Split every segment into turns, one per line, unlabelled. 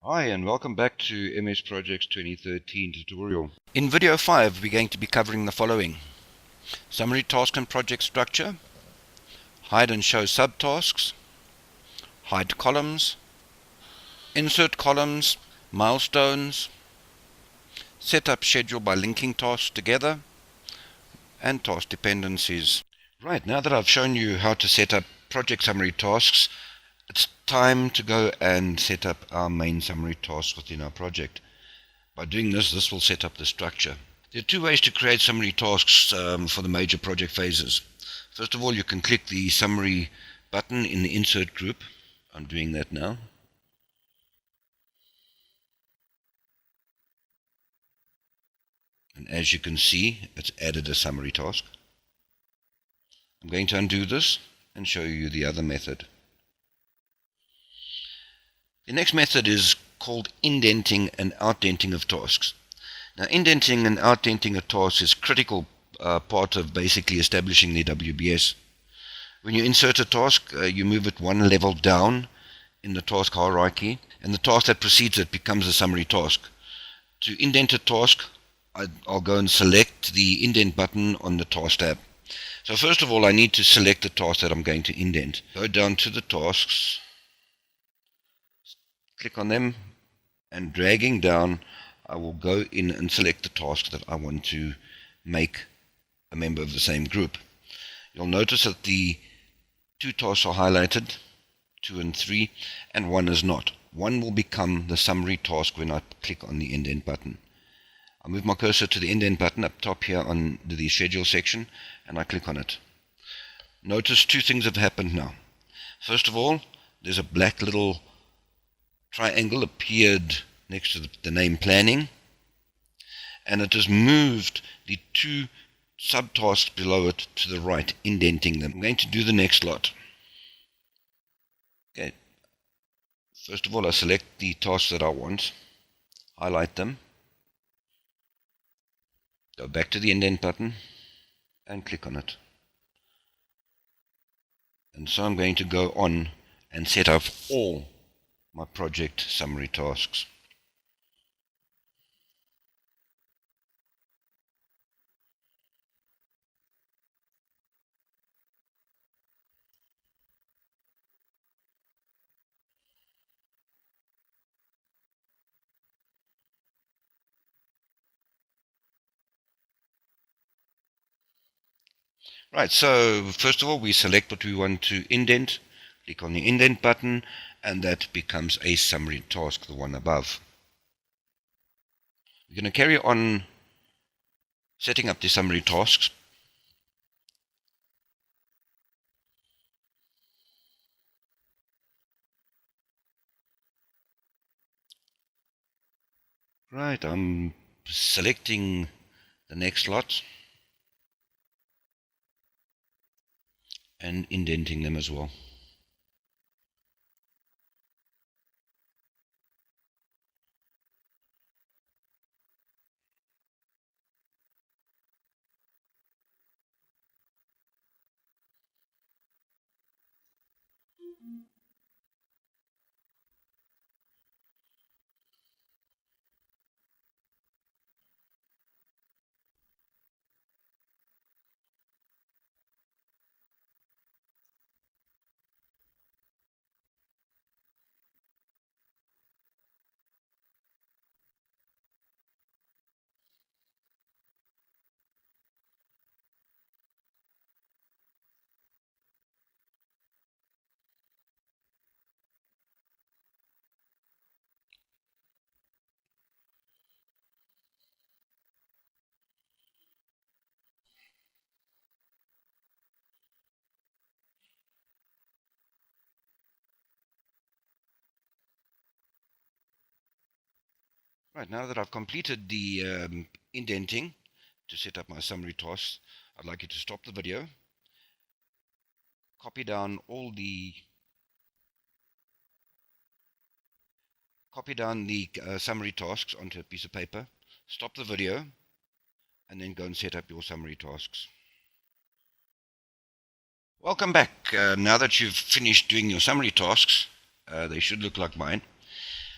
Hi and welcome back to MS Projects 2013 tutorial. In video 5 we're going to be covering the following: summary task and project structure, hide and show subtasks, hide columns, insert columns, milestones, set up schedule by linking tasks together, and task dependencies. Right, now that I've shown you how to set up project summary tasks, it's time to go and set up our main summary tasks within our project. By doing this will set up the structure. There are two ways to create summary tasks for the major project phases. First of all, you can click the summary button in the insert group. I'm doing that now. And as you can see, it's added a summary task. I'm going to undo this and show you the other method. The next method is called indenting and outdenting of tasks. Now, indenting and outdenting of tasks is a critical part of basically establishing the WBS. When you insert a task, you move it one level down in the task hierarchy, and the task that precedes it becomes a summary task. To indent a task, I'll go and select the indent button on the task tab. So first of all, I need to select the task that I'm going to indent. Go down to the tasks, click on them, and dragging down, I will go in and select the task that I want to make a member of the same group. You'll notice that the two tasks are highlighted, 2 and 3, and 1 is not. 1 will become the summary task when I click on the indent button. I move my cursor to the indent button up top here on the schedule section, and I click on it. Notice two things have happened now. First of all, there's a black little triangle appeared next to the name planning, and it has moved the two subtasks below it to the right, indenting them. I'm going to do the next lot. Okay. First of all, I select the tasks that I want, highlight them, go back to the indent button, and click on it. And so I'm going to go on and set up all my project summary tasks. Right, so first of all, we select what we want to indent, click on the indent button, and that becomes a summary task, the one above. We're going to carry on setting up the summary tasks. Right, I'm selecting the next lot and indenting them as well. Right, now that I've completed the indenting to set up my summary tasks, I'd like you to stop the video, copy down the summary tasks onto a piece of paper, stop the video, and then go and set up your summary tasks. Welcome back. Now that you've finished doing your summary tasks, they should look like mine.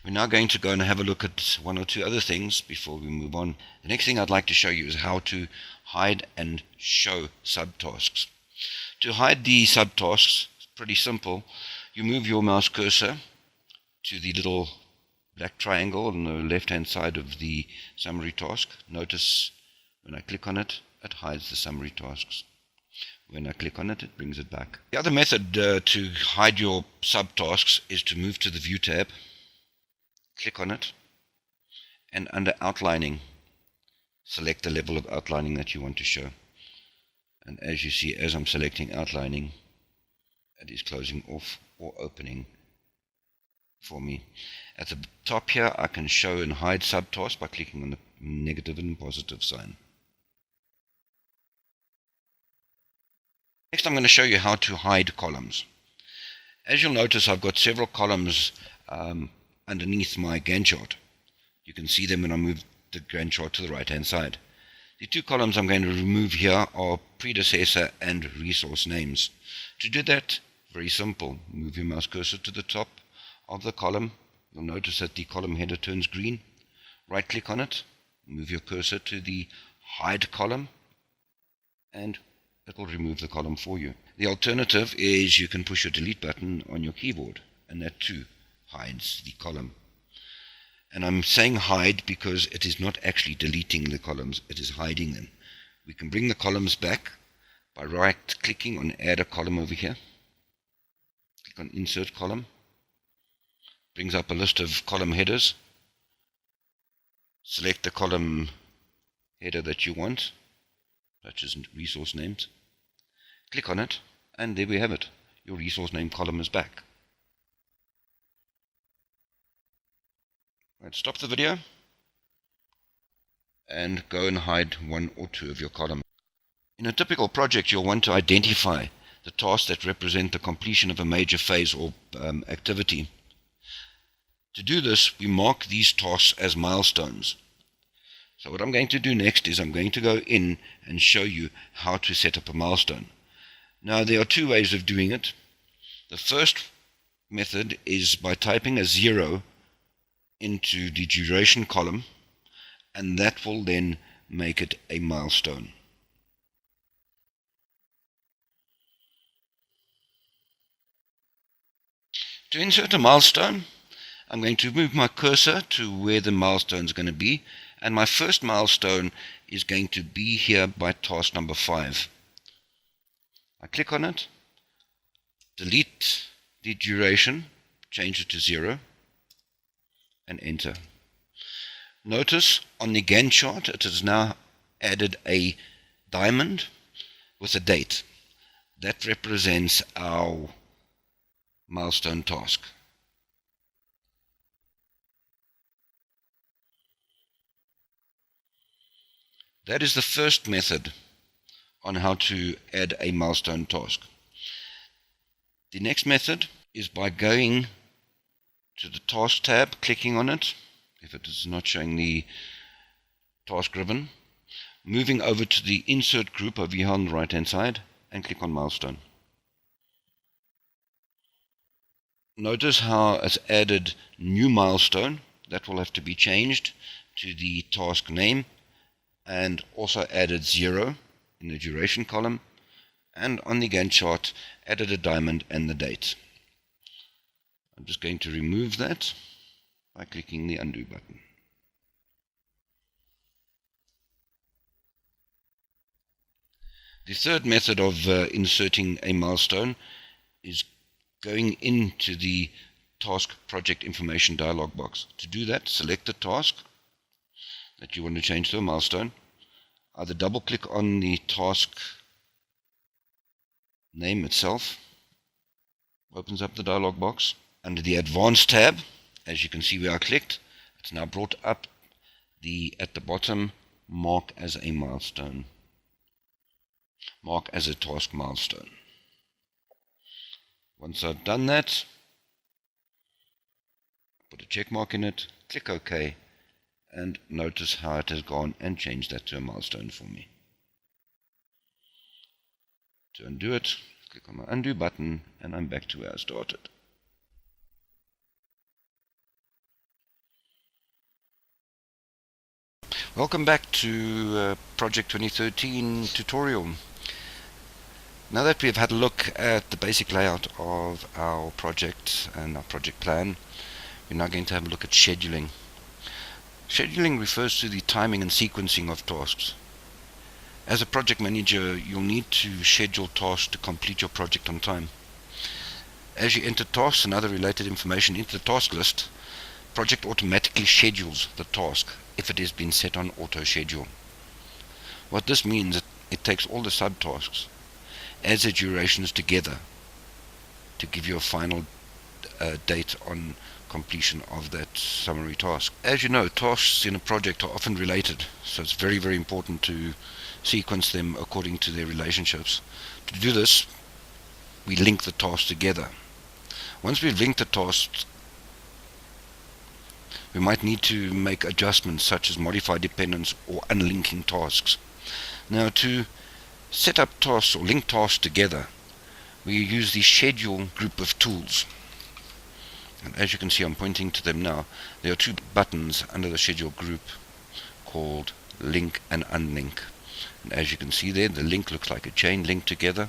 We're now going to go and have a look at one or two other things before we move on. The next thing I'd like to show you is how to hide and show subtasks. To hide the subtasks, it's pretty simple. You move your mouse cursor to the little black triangle on the left-hand side of the summary task. Notice when I click on it, it hides the summary tasks. When I click on it, it brings it back. The other method to hide your subtasks is to move to the View tab, click on it, and under Outlining, select the level of outlining that you want to show. And as you see, as I'm selecting Outlining, it is closing off or opening for me. At the top here, I can show and hide subtasks by clicking on the negative and positive sign. Next, I'm going to show you how to hide columns. As you'll notice, I've got several columns underneath my Gantt chart. You can see them when I move the Gantt chart to the right-hand side. The two columns I'm going to remove here are predecessor and resource names. To do that, very simple. Move your mouse cursor to the top of the column. You'll notice that the column header turns green. Right-click on it, move your cursor to the Hide column, and it will remove the column for you. The alternative is you can push your delete button on your keyboard, and that too hides the column. And I'm saying hide because it is not actually deleting the columns, it is hiding them. We can bring the columns back by right-clicking on Add a Column over here. Click on Insert Column. Brings up a list of column headers. Select the column header that you want, such as resource names. Click on it, and there we have it. Your resource name column is back. Right, stop the video and go and hide one or two of your columns. In a typical project, you'll want to identify the tasks that represent the completion of a major phase or activity. To do this, we mark these tasks as milestones. So what I'm going to do next is I'm going to go in and show you how to set up a milestone. Now, there are two ways of doing it. The first method is by typing a 0 into the duration column, and that will then make it a milestone. To insert a milestone, I'm going to move my cursor to where the milestone is going to be, and my first milestone is going to be here by task number 5. I click on it, delete the duration, change it to 0, and enter. Notice on the Gantt chart it has now added a diamond with a date. That represents our milestone task. That is the first method on how to add a milestone task. The next method is by going to the Task tab, clicking on it, if it is not showing the task ribbon, moving over to the Insert group over here on the right hand side, and click on Milestone. Notice how it's added new milestone. That will have to be changed to the task name, and also added 0 in the duration column, and on the Gantt chart added a diamond and the date. I'm just going to remove that by clicking the undo button. The third method of inserting a milestone is going into the Task Project Information dialog box. To do that, select the task that you want to change to a milestone. Either double click on the task name itself, opens up the dialog box. Under the Advanced tab, as you can see where I clicked, it's now brought up at the bottom, mark as a milestone. Mark as a task milestone. Once I've done that, put a check mark in it, click OK, and notice how it has gone and changed that to a milestone for me. To undo it, click on my undo button, and I'm back to where I started. Welcome back to Project 2013 tutorial. Now that we've had a look at the basic layout of our project and our project plan, we're now going to have a look at scheduling. Scheduling refers to the timing and sequencing of tasks. As a project manager, you'll need to schedule tasks to complete your project on time. As you enter tasks and other related information into the task list, project automatically schedules the task if it has been set on auto schedule. What this means is it takes all the subtasks, adds the durations together to give you a final date on completion of that summary task. As you know, tasks in a project are often related, so it's very, very important to sequence them according to their relationships. To do this, we link the tasks together. Once we've linked the tasks, we might need to make adjustments such as modify dependents or unlinking tasks. Now, to set up tasks or link tasks together, we use the schedule group of tools. And as you can see, I'm pointing to them now. There are two buttons under the schedule group called link and unlink. And as you can see there, the link looks like a chain linked together,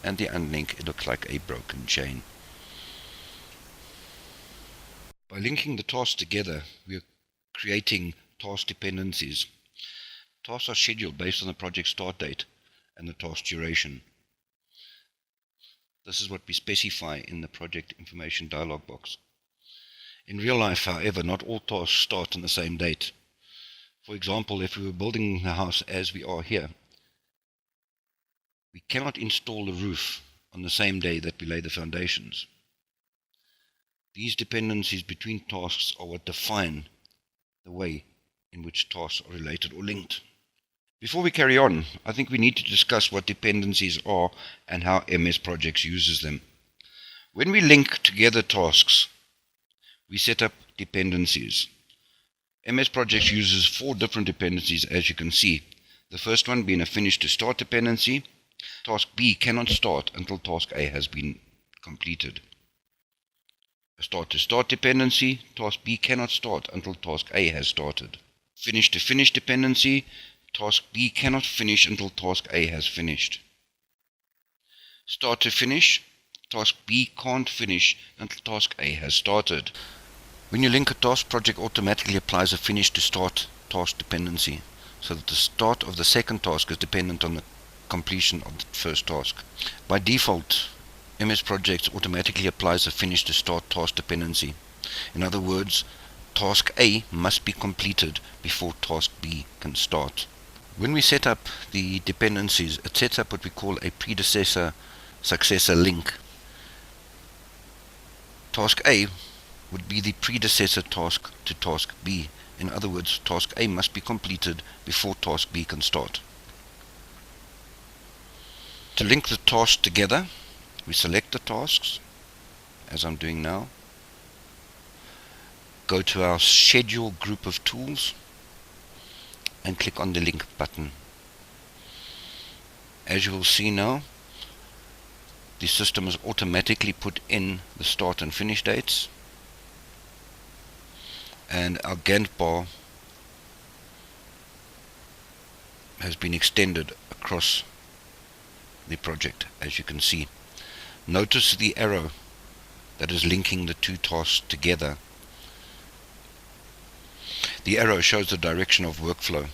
and the unlink, it looks like a broken chain. By linking the tasks together, we are creating task dependencies. Tasks are scheduled based on the project start date and the task duration. This is what we specify in the project information dialog box. In real life, however, not all tasks start on the same date. For example, if we were building a house as we are here, we cannot install the roof on the same day that we lay the foundations. These dependencies between tasks are what define the way in which tasks are related or linked. Before we carry on, I think we need to discuss what dependencies are and how MS Projects uses them. When we link together tasks, we set up dependencies. MS Projects uses 4 different dependencies, as you can see. The first one being a finish to start dependency. Task B cannot start until task A has been completed. A start to start dependency. Task B cannot start until task A has started. Finish to finish dependency. Task B cannot finish until task A has finished. Start to finish. Task B can't finish until task A has started. When you link a task, project automatically applies a finish to start task dependency, so that the start of the second task is dependent on the completion of the first task. By default, MS Projects automatically applies a finish to start task dependency. In other words, task A must be completed before task B can start. When we set up the dependencies, it sets up what we call a predecessor-successor link. Task A would be the predecessor task to task B. In other words, task A must be completed before task B can start. To link the tasks together, we select the tasks, as I'm doing now, go to our schedule group of tools, and click on the link button. As you will see now, the system has automatically put in the start and finish dates, and our Gantt bar has been extended across the project, as you can see. Notice the arrow that is linking the two tasks together. The arrow shows the direction of workflow.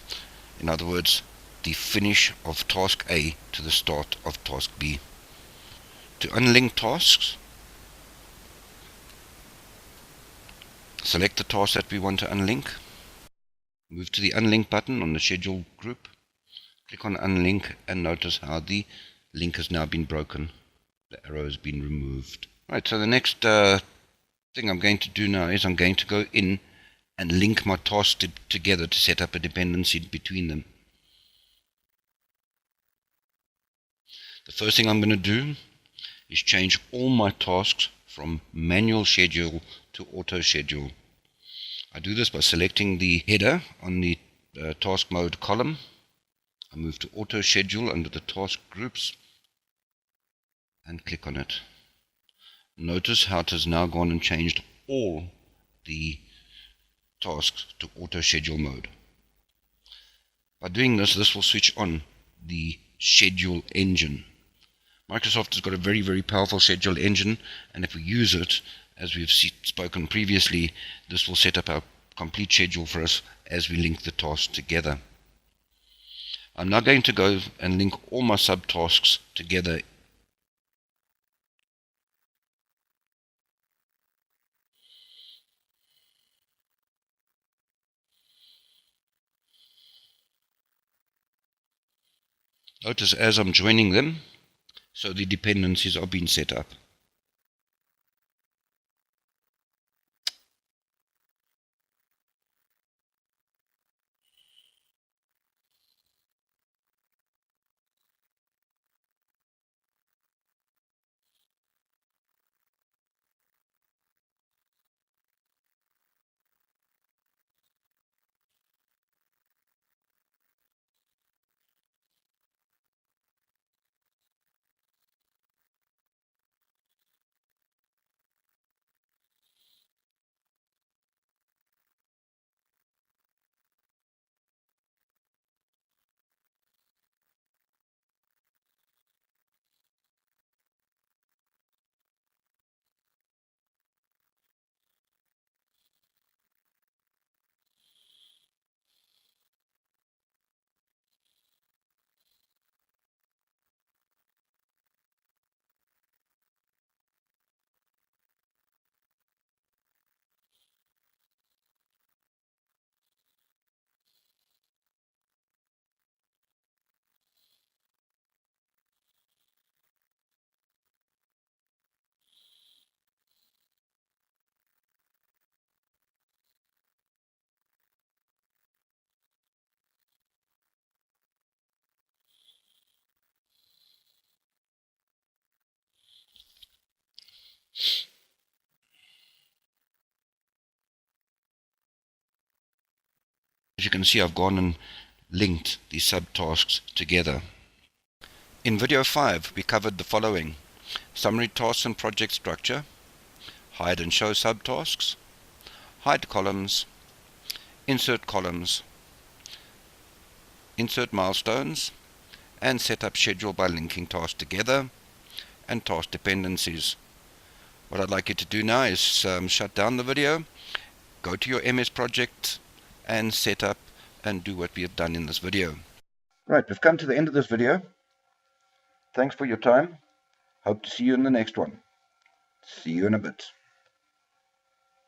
In other words, the finish of task A to the start of task B. To unlink tasks, select the task that we want to unlink. Move to the unlink button on the schedule group. Click on unlink and notice how the link has now been broken. The arrow has been removed. Right, so the next thing I'm going to do now is I'm going to go in and link my tasks together to set up a dependency between them. The first thing I'm going to do is change all my tasks from manual schedule to auto schedule. I do this by selecting the header on the task mode column. I move to auto schedule under the task groups and click on it. Notice how it has now gone and changed all the tasks to auto schedule mode. By doing this, this will switch on the schedule engine. Microsoft has got a very, very powerful schedule engine, and if we use it, as we've spoken previously, this will set up our complete schedule for us as we link the tasks together. I'm now going to go and link all my subtasks together. Notice as I'm joining them, so the dependencies are being set up. As you can see, I've gone and linked these subtasks together. In video 5, we covered the following: summary tasks and project structure, hide and show subtasks, hide columns, insert columns, insert milestones, and set up schedule by linking tasks together, and task dependencies. What I'd like you to do now is shut down the video, go to your MS project, and set up and do what we have done in this video. Right, we've come to the end of this video. Thanks for your time. Hope to see you in the next one. See you in a bit.